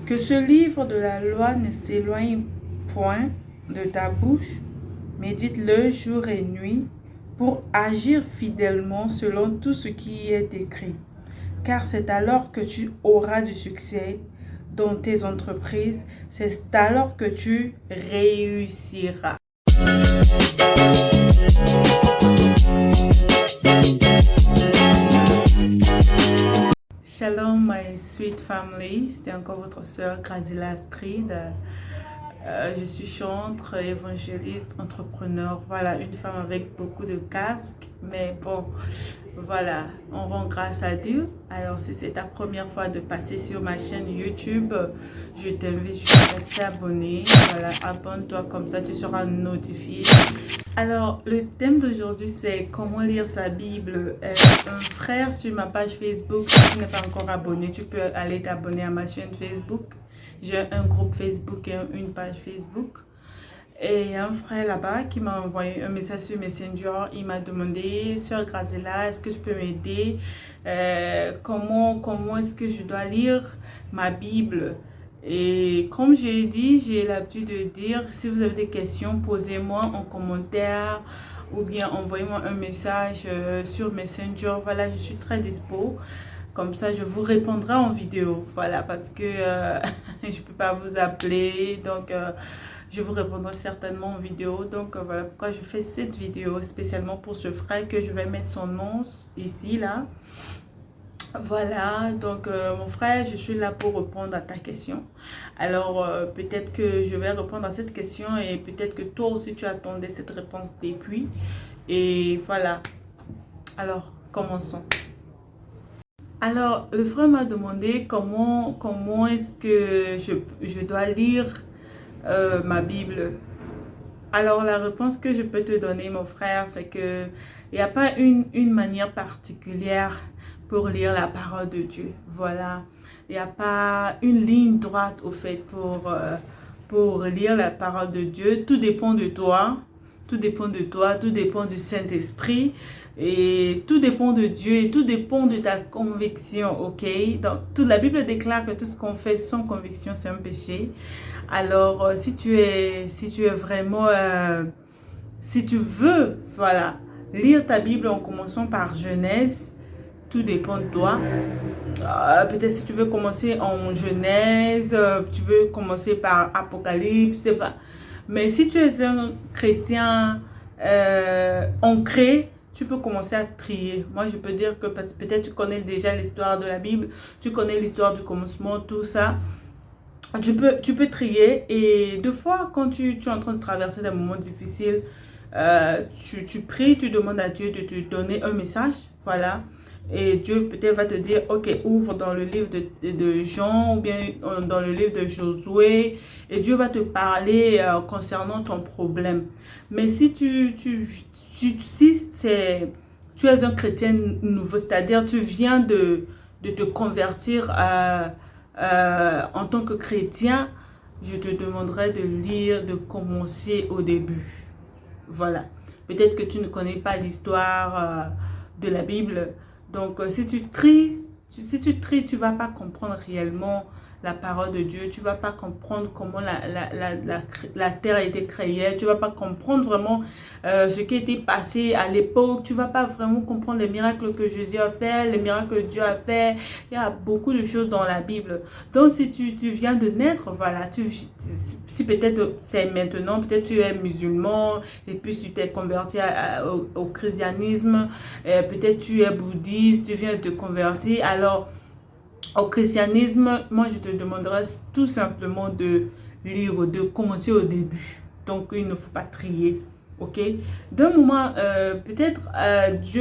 Que ce livre de la loi ne s'éloigne point de ta bouche, médite-le jour et nuit, pour agir fidèlement selon tout ce qui y est écrit. Car c'est alors que tu auras du succès dans tes entreprises, c'est alors que tu réussiras. Shalom my sweet family, c'est encore votre sœur Grazila Astrid. Je suis chantre, évangéliste, entrepreneur, voilà, une femme avec beaucoup de casques, mais bon, voilà, on rend grâce à Dieu. Alors si c'est ta première fois de passer sur ma chaîne YouTube, je t'invite juste à t'abonner, voilà, abonne-toi, comme ça tu seras notifié. Alors, le thème d'aujourd'hui, c'est comment lire sa Bible. Un frère sur ma page Facebook, si tu n'es pas encore abonné, tu peux aller t'abonner à ma chaîne Facebook. J'ai un groupe Facebook et une page Facebook. Et il y a un frère là-bas qui m'a envoyé un message sur Messenger. Il m'a demandé, Sœur Grazela, est-ce que je peux m'aider? Comment est-ce que je dois lire ma Bible? Et comme j'ai dit, j'ai l'habitude de dire, si vous avez des questions, posez-moi en commentaire ou bien envoyez-moi un message sur Messenger. Voilà, je suis très dispo. Comme ça, je vous répondrai en vidéo. Voilà, parce que je ne peux pas vous appeler. Donc, je vous répondrai certainement en vidéo. Donc, voilà pourquoi je fais cette vidéo spécialement pour ce frère que je vais mettre son nom ici, là. Voilà, donc mon frère, je suis là pour répondre à ta question. Alors, peut-être que je vais répondre à cette question et peut-être que toi aussi tu attendais cette réponse depuis. Et voilà, alors commençons. Alors, le frère m'a demandé comment est-ce que je dois lire ma Bible. Alors, la réponse que je peux te donner, mon frère, c'est que il n'y a pas une manière particulière pour lire la parole de Dieu. Voilà. Il n'y a pas une ligne droite, au fait, pour lire la parole de Dieu. Tout dépend de toi. Tout dépend de toi. Tout dépend du Saint-Esprit. Et tout dépend de Dieu. Et tout dépend de ta conviction, ok? Donc, toute la Bible déclare que tout ce qu'on fait sans conviction, c'est un péché. Alors, si tu es vraiment... si tu veux, voilà, lire ta Bible en commençant par Genèse, tout dépend de toi. Peut-être si tu veux commencer en Genèse, tu veux commencer par Apocalypse, c'est pas. Mais si tu es un chrétien ancré, tu peux commencer à trier. Moi, je peux dire que peut-être tu connais déjà l'histoire de la Bible, tu connais l'histoire du commencement, tout ça. Tu peux trier et deux fois, quand tu es en train de traverser des moments difficiles, tu pries, tu demandes à Dieu de te donner un message, voilà. Et Dieu peut-être va te dire, ok, ouvre dans le livre de Jean ou bien dans le livre de Josué. Et Dieu va te parler concernant ton problème. Mais si tu es un chrétien nouveau, c'est-à-dire tu viens de te convertir en tant que chrétien, je te demanderai de lire, de commencer au début. Voilà. Peut-être que tu ne connais pas l'histoire de la Bible. Donc, si tu tries, tu ne vas pas comprendre réellement la parole de Dieu. Tu ne vas pas comprendre comment la terre a été créée. Tu ne vas pas comprendre vraiment ce qui a été passé à l'époque. Tu ne vas pas vraiment comprendre les miracles que Jésus a fait, les miracles que Dieu a fait. Il y a beaucoup de choses dans la Bible. Donc, si tu viens de naître, voilà, si peut-être c'est maintenant, peut-être tu es musulman et puis tu t'es converti au christianisme, peut-être tu es bouddhiste, tu viens de te convertir. Alors, au christianisme, moi je te demanderai tout simplement de lire, de commencer au début. Donc, il ne faut pas trier. Ok, d'un moment, peut-être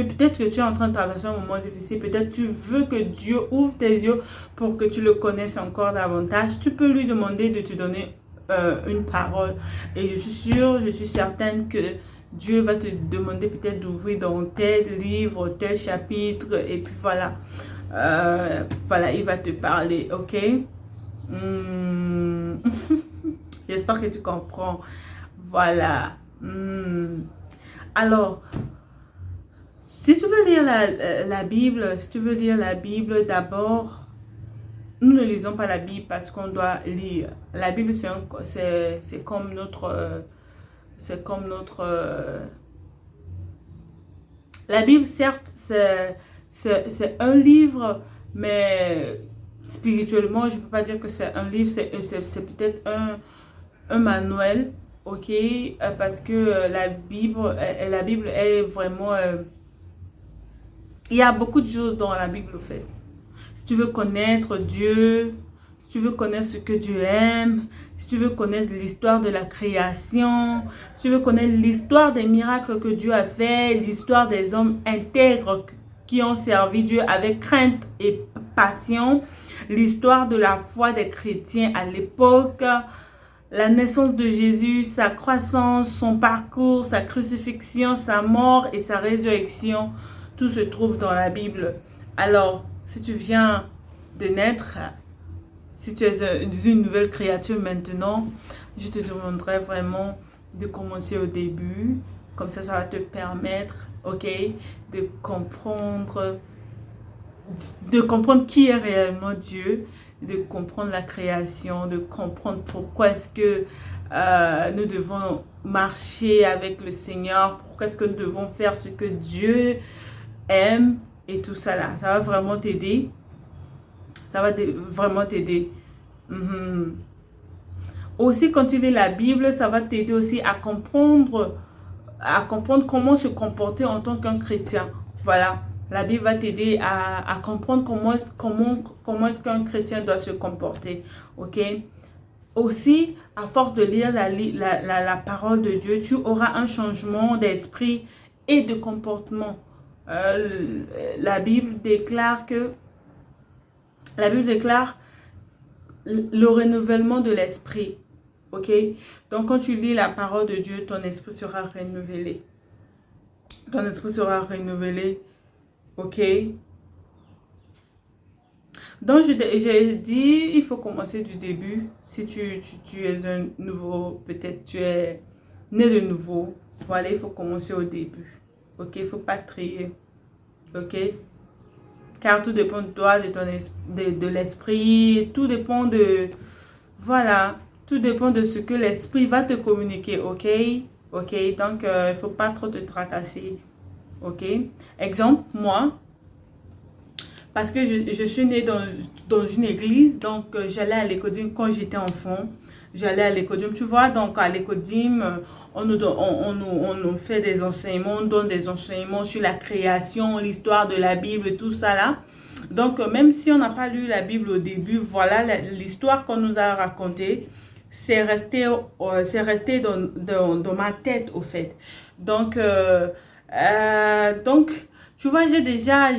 peut-être que tu es en train de traverser un moment difficile, peut-être tu veux que Dieu ouvre tes yeux pour que tu le connaisses encore davantage. Tu peux lui demander de te donner une parole et je suis sûre, je suis certaine que Dieu va te demander peut-être d'ouvrir dans tel livre, tel chapitre et puis voilà, voilà, il va te parler, ok. J'espère que tu comprends, voilà. Alors, si tu veux lire la Bible, si tu veux lire la Bible, d'abord, nous ne lisons pas la Bible parce qu'on doit lire. La Bible, c'est comme notre... La Bible, certes, c'est un livre, mais spirituellement, je ne peux pas dire que c'est un livre, c'est peut-être un manuel, ok? Parce que la Bible est vraiment... il y a beaucoup de choses dans la Bible, en fait. Si tu veux connaître Dieu, si tu veux connaître ce que Dieu aime, si tu veux connaître l'histoire de la création, si tu veux connaître l'histoire des miracles que Dieu a fait, l'histoire des hommes intègres qui ont servi Dieu avec crainte et passion, l'histoire de la foi des chrétiens à l'époque, la naissance de Jésus, sa croissance, son parcours, sa crucifixion, sa mort et sa résurrection, tout se trouve dans la Bible. Alors, si tu viens de naître, si tu es une nouvelle créature maintenant, je te demanderai vraiment de commencer au début. Comme ça va te permettre, ok, de comprendre qui est réellement Dieu, de comprendre la création, de comprendre pourquoi est-ce que nous devons marcher avec le Seigneur, pourquoi est-ce que nous devons faire ce que Dieu aime et tout ça là. Ça va vraiment t'aider. Ça va vraiment t'aider. Aussi, quand tu lis la Bible, ça va t'aider aussi à comprendre comment se comporter en tant qu'un chrétien. Voilà. La Bible va t'aider à comprendre comment est-ce qu'un chrétien doit se comporter. Ok? Aussi, à force de lire la parole de Dieu, tu auras un changement d'esprit et de comportement. La Bible déclare le renouvellement de l'esprit. Ok? Donc, quand tu lis la parole de Dieu, ton esprit sera renouvelé. Ton esprit sera renouvelé. Ok? Donc, j'ai dit, il faut commencer du début. Si tu es un nouveau, peut-être tu es né de nouveau. Voilà, il faut commencer au début. Ok? Il ne faut pas trier. Ok? Car tout dépend de toi, de l'esprit. Tout dépend de... Voilà. Tout dépend de ce que l'esprit va te communiquer. Ok? Ok? Donc, il ne faut pas trop te tracasser. Ok? Exemple, moi... Parce que je suis née dans une église, donc j'allais à l'écodime quand j'étais enfant. J'allais à l'écodime, tu vois, donc à l'écodime, on nous fait des enseignements, on donne des enseignements sur la création, l'histoire de la Bible, tout ça là. Donc même si on n'a pas lu la Bible au début, voilà l'histoire qu'on nous a racontée, c'est resté dans ma tête au fait. Donc, tu vois, j'ai déjà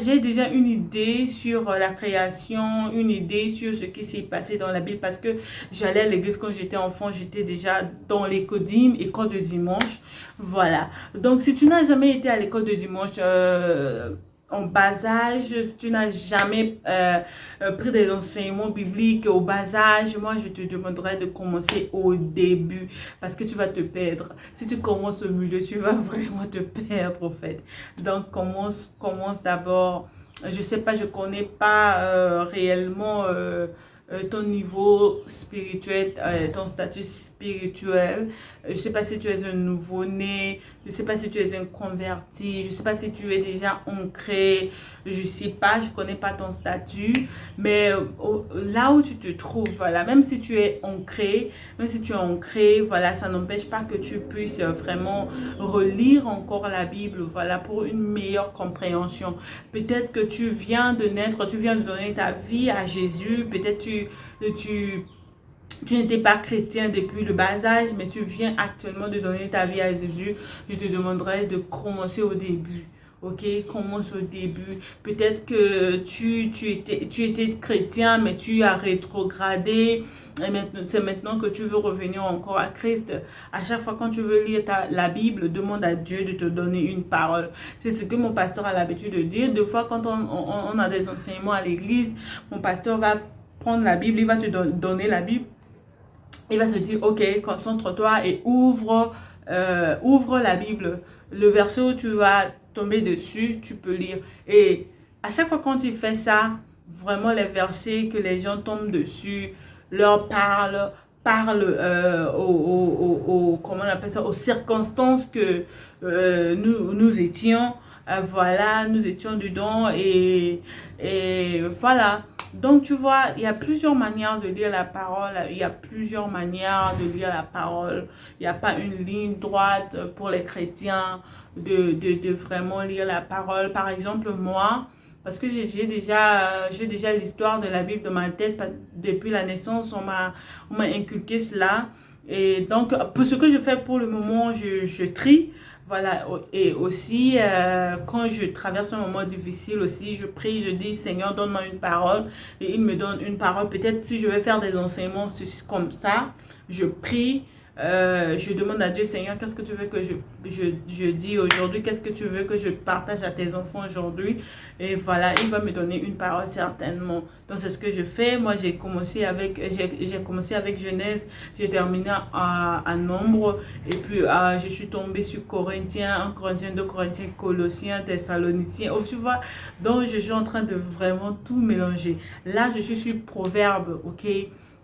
une idée sur la création, une idée sur ce qui s'est passé dans la Bible parce que j'allais à l'église quand j'étais enfant, j'étais déjà dans l'écodime, école de dimanche, voilà. Donc, si tu n'as jamais été à l'école de dimanche en bas âge, si tu n'as jamais pris des enseignements bibliques au bas âge, moi, je te demanderais de commencer au début parce que tu vas te perdre. Si tu commences au milieu, tu vas vraiment te perdre, en fait. Donc, commence d'abord. Je sais pas, je connais pas réellement ton niveau spirituel, ton statut spirituel. Je sais pas si tu es un nouveau-né, je sais pas si tu es un converti, je sais pas si tu es déjà ancré, je sais pas, je connais pas ton statut, mais là où tu te trouves, voilà, même si tu es ancré, voilà, ça n'empêche pas que tu puisses vraiment relire encore la Bible, voilà, pour une meilleure compréhension. Peut-être que tu viens de naître, tu viens de donner ta vie à Jésus, peut-être tu n'étais pas chrétien depuis le bas âge, mais tu viens actuellement de donner ta vie à Jésus. Je te demanderai de commencer au début. Ok, commence au début. Peut-être que tu étais chrétien, mais tu as rétrogradé. Et c'est maintenant que tu veux revenir encore à Christ. À chaque fois quand tu veux lire la Bible, demande à Dieu de te donner une parole. C'est ce que mon pasteur a l'habitude de dire. Des fois, quand on a des enseignements à l'église, mon pasteur va prendre la Bible, il va te donner la Bible. Il va te dire, ok, concentre-toi et ouvre la Bible. Le verset où tu vas tomber dessus, tu peux lire. Et à chaque fois quand tu fais ça, vraiment les versets que les gens tombent dessus, leur parle comment on appelle ça, aux circonstances que nous étions. Voilà, nous étions dedans et voilà. Donc, tu vois, il y a plusieurs manières de lire la parole. Il y a plusieurs manières de lire la parole. Il n'y a pas une ligne droite pour les chrétiens de vraiment lire la parole. Par exemple, moi, parce que j'ai déjà l'histoire de la Bible dans ma tête. Depuis la naissance, on m'a inculqué cela. Et donc, pour ce que je fais pour le moment, je trie. Voilà, et aussi, quand je traverse un moment difficile aussi, je prie, je dis, Seigneur, donne-moi une parole. Et il me donne une parole. Peut-être si je vais faire des enseignements comme ça, je prie. Je demande à Dieu, Seigneur, qu'est-ce que tu veux que je dis aujourd'hui? Qu'est-ce que tu veux que je partage à tes enfants aujourd'hui? Et voilà, il va me donner une parole certainement. Donc, c'est ce que je fais. Moi, j'ai commencé avec Genèse, j'ai terminé à Nombre. Et puis, je suis tombée sur Corinthiens, 1 Corinthiens, 2 Corinthiens, Colossiens, Thessaloniciens. Oh, tu vois, donc je suis en train de vraiment tout mélanger. Là, je suis sur Proverbe, ok?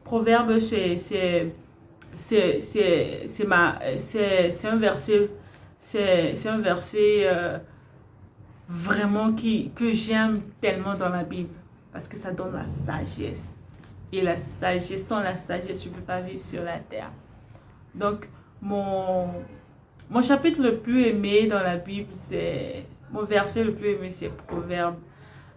Proverbe, c'est un verset vraiment que j'aime tellement dans la Bible parce que ça donne la sagesse et la sagesse, sans la sagesse tu peux pas vivre sur la terre. Donc mon chapitre le plus aimé dans la Bible, c'est mon verset le plus aimé, c'est Proverbe.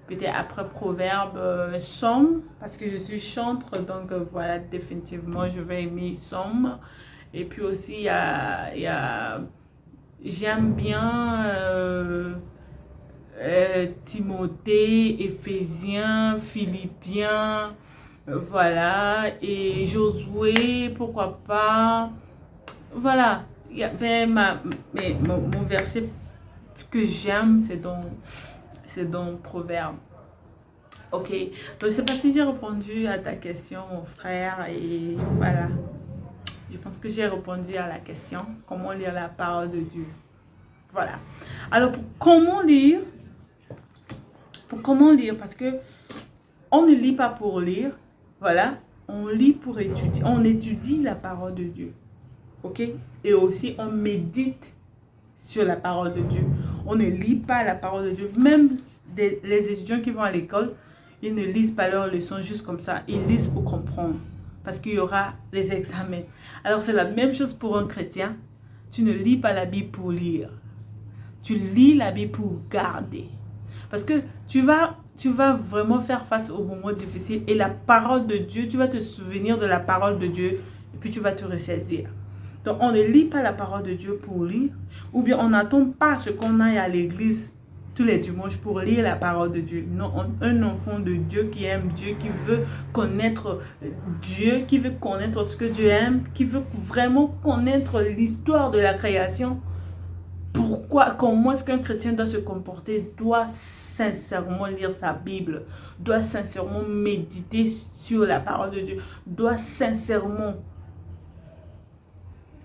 Peut-être après Proverbe, Somme, parce que je suis chantre, donc voilà, définitivement, je vais aimer Somme. Et puis aussi, j'aime bien Timothée, Éphésiens, Philippiens, voilà, et Josué, pourquoi pas. Voilà, mon verset que j'aime, c'est dans Proverbe. Ok, donc je ne sais pas si j'ai répondu à ta question, mon frère, et voilà. Je pense que j'ai répondu à la question, comment lire la parole de Dieu. Voilà. Alors, comment lire, parce que on ne lit pas pour lire, voilà, on lit pour étudier, on étudie la parole de Dieu, ok, et aussi on médite sur la parole de Dieu. On ne lit pas la parole de Dieu. Même les étudiants qui vont à l'école, ils ne lisent pas leurs leçons juste comme ça. Ils lisent pour comprendre. Parce qu'il y aura des examens. Alors c'est la même chose pour un chrétien. Tu ne lis pas la Bible pour lire. Tu lis la Bible pour garder. Parce que tu vas vraiment faire face aux moments difficiles. Et la parole de Dieu, tu vas te souvenir de la parole de Dieu. Et puis tu vas te ressaisir. Donc, on ne lit pas la parole de Dieu pour lire, ou bien on n'attend pas ce qu'on aille à l'église tous les dimanches pour lire la parole de Dieu. Non, un enfant de Dieu qui aime Dieu, qui veut connaître Dieu, qui veut connaître ce que Dieu aime, qui veut vraiment connaître l'histoire de la création. Comment est-ce qu'un chrétien doit se comporter, doit sincèrement lire sa Bible, doit sincèrement méditer sur la parole de Dieu, doit sincèrement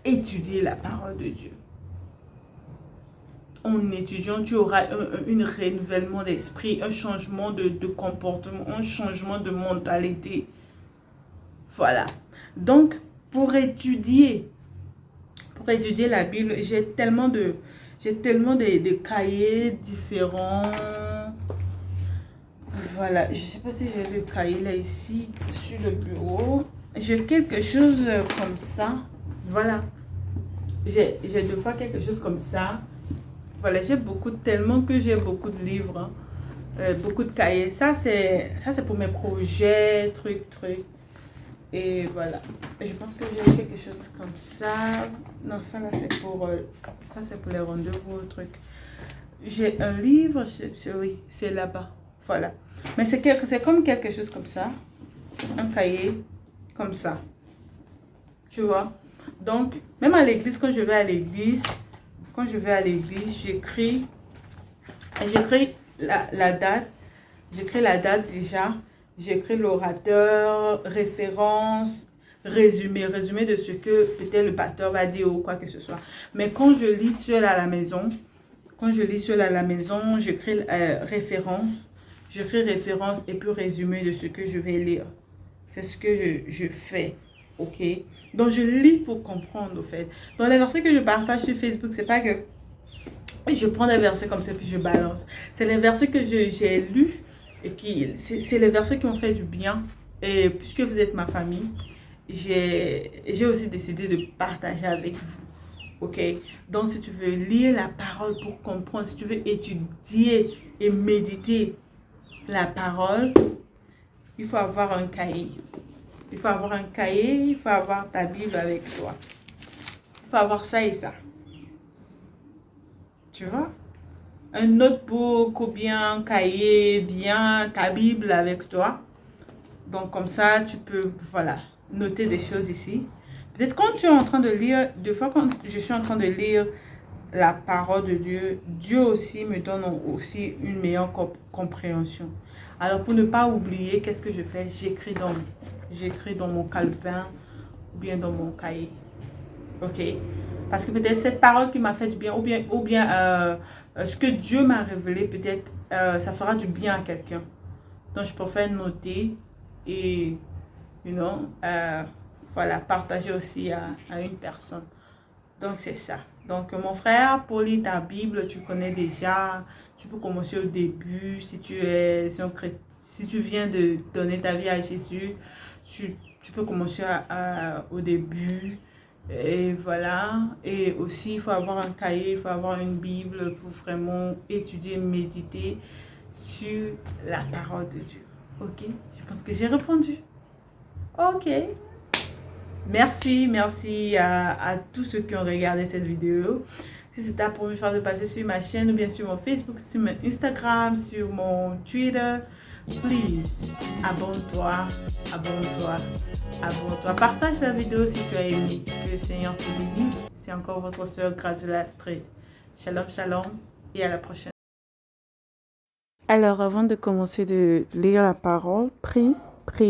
étudier la parole de Dieu. En étudiant, tu auras un renouvellement d'esprit, un changement de comportement, un changement de mentalité. Voilà. Donc, pour étudier la Bible, j'ai tellement de cahiers différents. Voilà. Je ne sais pas si j'ai le cahier là ici, sur le bureau. J'ai quelque chose comme ça. Voilà. J'ai deux fois quelque chose comme ça. Voilà, tellement que j'ai beaucoup de livres, beaucoup de cahiers. Ça, c'est pour mes projets, trucs. Et voilà. Je pense que j'ai quelque chose comme ça. Non, ça là, c'est pour les rendez-vous, trucs. J'ai un livre, oui, c'est là-bas. Voilà. Mais c'est comme quelque chose comme ça. Un cahier comme ça. Tu vois? Donc, même à l'église, quand je vais à l'église, j'écris la date. J'écris la date déjà. J'écris l'orateur, référence, résumé de ce que peut-être le pasteur va dire ou quoi que ce soit. Mais quand je lis seul à la maison, j'écris référence. J'écris référence et puis résumé de ce que je vais lire. C'est ce que je fais, ok? Donc, je lis pour comprendre, au fait. Dans les versets que je partage sur Facebook, c'est pas que je prends des versets comme ça puis je balance. C'est les versets que j'ai lus et c'est les versets qui ont fait du bien. Et puisque vous êtes ma famille, j'ai aussi décidé de partager avec vous. Ok? Donc, si tu veux lire la parole pour comprendre, si tu veux étudier et méditer la parole, il faut avoir un cahier. Il faut avoir un cahier, il faut avoir ta Bible avec toi. Il faut avoir ça et ça. Tu vois? Un notebook ou bien un cahier, bien ta Bible avec toi. Donc, comme ça, tu peux, voilà, noter des choses ici. Peut-être quand tu es en train de lire, des fois quand je suis en train de lire la parole de Dieu, Dieu aussi me donne aussi une meilleure compréhension. Alors, pour ne pas oublier, qu'est-ce que je fais? J'écris dans mon calepin ou bien dans mon cahier. Ok? Parce que peut-être cette parole qui m'a fait du bien, ou bien ce que Dieu m'a révélé, peut-être ça fera du bien à quelqu'un. Donc, je préfère noter et, voilà, partager aussi à une personne. Donc, c'est ça. Donc, mon frère, pour lire ta Bible, tu connais déjà. Tu peux commencer au début. Si tu viens de donner ta vie à Jésus, tu peux commencer au début. Et voilà. Et aussi, il faut avoir un cahier, il faut avoir une Bible pour vraiment étudier, méditer sur la parole de Dieu. Ok? Je pense que j'ai répondu. Ok. Merci à tous ceux qui ont regardé cette vidéo. Si c'est ta première fois de passer sur ma chaîne ou bien sur mon Facebook, sur mon Instagram, sur mon Twitter, please, abonne-toi, abonne-toi, abonne-toi. Partage la vidéo si tu as aimé. Que le Seigneur te bénisse. C'est encore votre soeur Grazela Street. Shalom, shalom et à la prochaine. Alors, avant de commencer de lire la parole, prie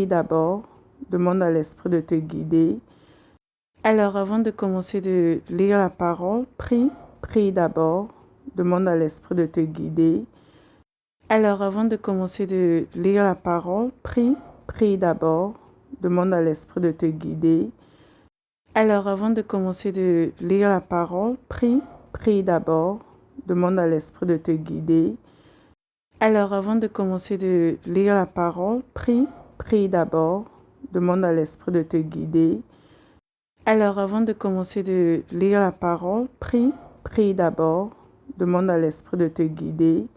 d'abord. Demande à l'Esprit de te guider. Alors, avant de commencer de lire la parole, prie d'abord. Demande à l'Esprit de te guider. Alors, avant de commencer de lire la parole, prie d'abord. Demande à l'Esprit de te guider. Alors, avant de commencer de lire la parole, prie d'abord. Demande à l'Esprit de te guider. Alors, avant de commencer de lire la parole, prie d'abord. Demande à l'Esprit de te guider. Alors, avant de commencer de lire la parole, prie d'abord. Demande à l'Esprit de te guider.